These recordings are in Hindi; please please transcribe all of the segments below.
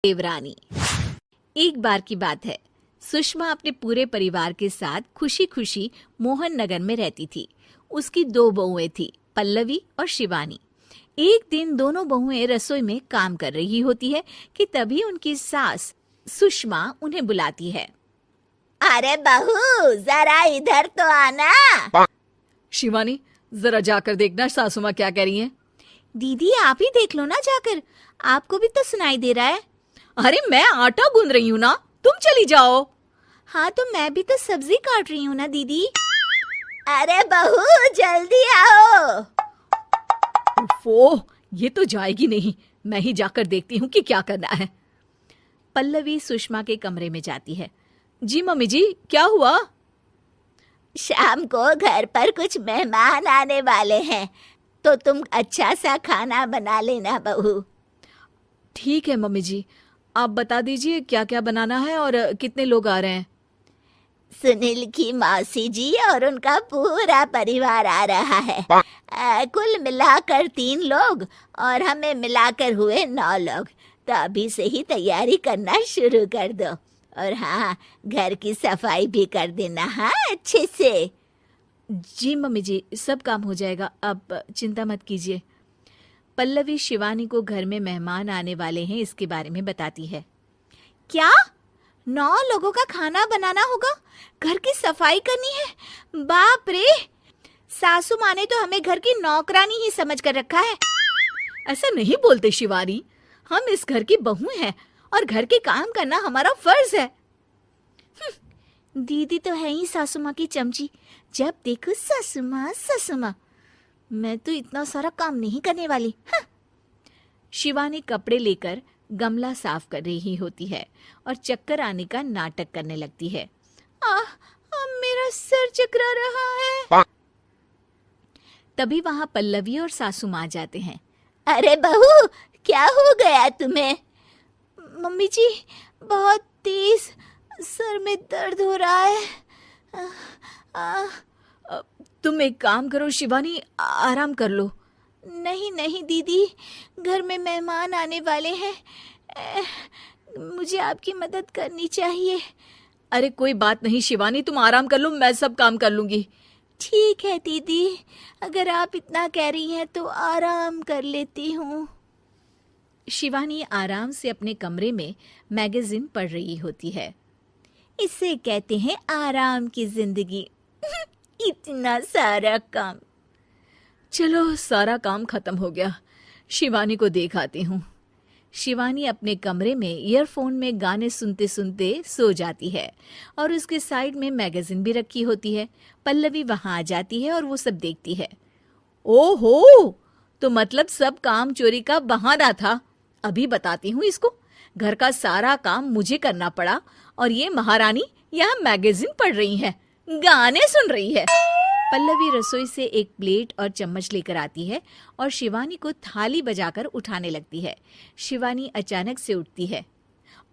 देवरानी। एक बार की बात है, सुषमा अपने पूरे परिवार के साथ खुशी खुशी मोहन नगर में रहती थी। उसकी 2 बहुएं थी, पल्लवी और शिवानी। एक दिन दोनों बहुएं रसोई में काम कर रही होती है कि तभी उनकी सास सुषमा उन्हें बुलाती है। अरे बहू, जरा इधर तो आना। शिवानी, जरा जाकर देखना सासू माँ क्या कह रही हैं। दीदी आप ही देख लो ना जाकर, आपको भी तो सुनाई दे रहा है। अरे मैं आटा गूंद रही हूँ ना, तुम चली जाओ। हाँ तो मैं भी तो सब्जी काट रही हूँ ना दीदी। अरे बहू जल्दी आओ। ओह, ये तो जाएगी नहीं। मैं ही जाकर देखती हूँ कि क्या करना है। पल्लवी सुषमा के कमरे में जाती है। जी मम्मी जी, क्या हुआ? शाम को घर पर कुछ मेहमान आने वाले हैं, तो तुम अच्छा सा खाना बना लेना बहू। ठीक है मम्मी जी, आप बता दीजिए क्या क्या बनाना है और कितने लोग आ रहे हैं। सुनील की मौसी जी और उनका पूरा परिवार आ रहा है। कुल मिलाकर 3 लोग और हमें मिलाकर हुए 9 लोग। तो अभी से ही तैयारी करना शुरू कर दो। और हाँ, घर की सफाई भी कर देना, हाँ अच्छे से। जी मम्मी जी, सब काम हो जाएगा, आप चिंता मत कीजिए। पल्लवी शिवानी को घर में मेहमान आने वाले हैं इसके बारे में बताती है। क्या 9 लोगों का खाना बनाना होगा, घर की सफाई करनी है? बाप रे, सासू माँ ने तो हमें घर की नौकरानी ही समझ कर रखा है। ऐसा नहीं बोलते शिवानी, हम इस घर की बहू हैं और घर के काम करना हमारा फर्ज है। दीदी तो है ही सासू माँ की चमची, जब देखो सासू माँ सासू माँ। मैं तो इतना सारा काम नहीं करने वाली। शिवानी कपड़े लेकर गमला साफ कर रही होती है और चक्कर आने का नाटक करने लगती है। मेरा सर चकरा रहा है। तभी वहां पल्लवी और सासू माँ जाते हैं। अरे बहू, क्या हो गया तुम्हें? मम्मी जी, बहुत तेज सर में दर्द हो रहा है। तुम एक काम करो शिवानी, आराम कर लो। नहीं नहीं दीदी, घर में मेहमान आने वाले हैं, मुझे आपकी मदद करनी चाहिए। अरे कोई बात नहीं शिवानी, तुम आराम कर लो, मैं सब काम कर लूंगी। ठीक है दीदी, अगर आप इतना कह रही हैं तो आराम कर लेती हूँ। शिवानी आराम से अपने कमरे में मैगजीन पढ़ रही होती है। इसे कहते हैं आराम की जिंदगी। इतना सारा काम। चलो, सारा काम खत्म हो गया, शिवानी को देख आती हूँ। शिवानी अपने कमरे में ईयरफोन में गाने सुनते सुनते सो जाती है और उसके साइड में मैगजीन भी रखी होती है। पल्लवी वहां आ जाती है और वो सब देखती है। ओहो, तो मतलब सब काम चोरी का बहाना था। अभी बताती हूँ इसको। घर का सारा काम मुझे करना पड़ा और ये महारानी यहाँ मैगजीन पढ़ रही है, गाने सुन रही है। पल्लवी रसोई से एक प्लेट और चम्मच लेकर आती है और शिवानी को थाली बजाकर उठाने लगती है। शिवानी अचानक से उठती है।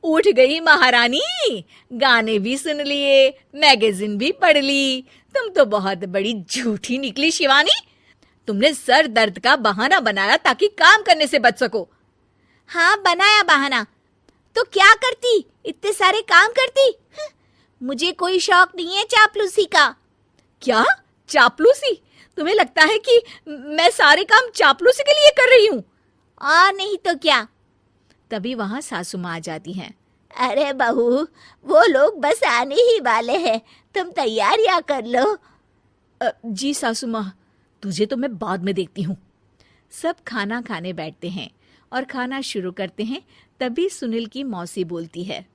उठ गई महारानी, गाने भी सुन लिए, मैगजीन भी पढ़ ली। तुम तो बहुत बड़ी झूठी निकली शिवानी। तुमने सर दर्द का बहाना बनाया ताकि काम करने से बच सको। हाँ, बनाया बहाना, तो क्या करती, इतने सारे काम करती। मुझे कोई शौक नहीं है चापलूसी का। क्या चापलूसी? तुम्हें लगता है कि मैं सारे काम चापलूसी के लिए कर रही हूँ? और नहीं तो क्या। तभी वहां सासू माँ आ जाती हैं। अरे बहू, वो लोग बस आने ही वाले हैं, तुम तैयारियां कर लो। जी सासू माँ, तुझे तो मैं बाद में देखती हूँ। सब खाना खाने बैठते हैं और खाना शुरू करते हैं। तभी सुनील की मौसी बोलती है।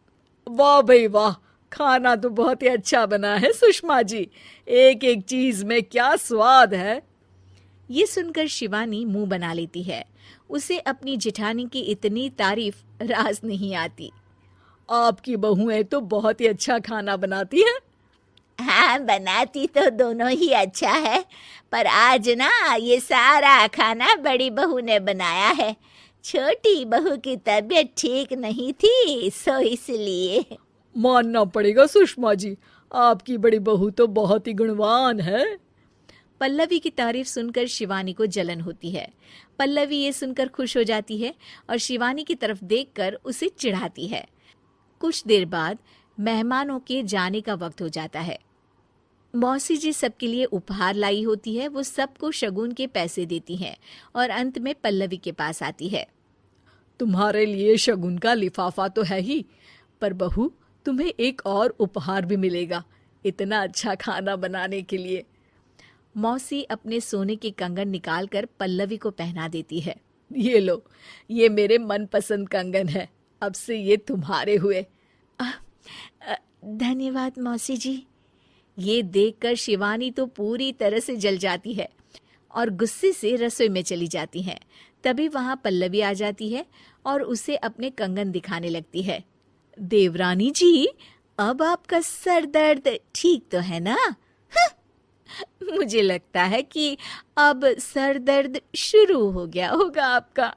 वाह भाई वाह, खाना तो बहुत ही अच्छा बना है सुषमा जी, एक एक चीज में क्या स्वाद है। ये सुनकर शिवानी मुंह बना लेती है। उसे अपनी जेठानी की इतनी तारीफ रास नहीं आती। आपकी बहुएं तो बहुत ही अच्छा खाना बनाती हैं। हाँ, बनाती तो दोनों ही अच्छा है, पर आज ना ये सारा खाना बड़ी बहू ने बनाया है। छोटी बहू की तबीयत ठीक नहीं थी, सो इसलिए। मानना पड़ेगा सुषमा जी, आपकी बड़ी बहू तो बहुत ही गुणवान है। पल्लवी की तारीफ सुनकर शिवानी को जलन होती है। पल्लवी ये सुनकर खुश हो जाती है और शिवानी की तरफ देखकर उसे चिढ़ाती है। कुछ देर बाद मेहमानों के जाने का वक्त हो जाता है। मौसी जी सबके लिए उपहार लाई होती है। वो सबको शगुन के पैसे देती हैं और अंत में पल्लवी के पास आती है। तुम्हारे लिए शगुन का लिफाफा तो है ही, पर बहू तुम्हें एक और उपहार भी मिलेगा इतना अच्छा खाना बनाने के लिए। मौसी अपने सोने के कंगन निकालकर पल्लवी को पहना देती है। ये लो, ये मेरे मनपसंद कंगन है, अब से ये तुम्हारे हुए। धन्यवाद मौसी जी। ये देखकर शिवानी तो पूरी तरह से जल जाती है और गुस्से से रसोई में चली जाती है। तभी वहां पल्लवी आ जाती है और उसे अपने कंगन दिखाने लगती है। देवरानी जी, अब आपका सर दर्द ठीक तो है ना? मुझे लगता है कि अब सर दर्द शुरू हो गया होगा आपका।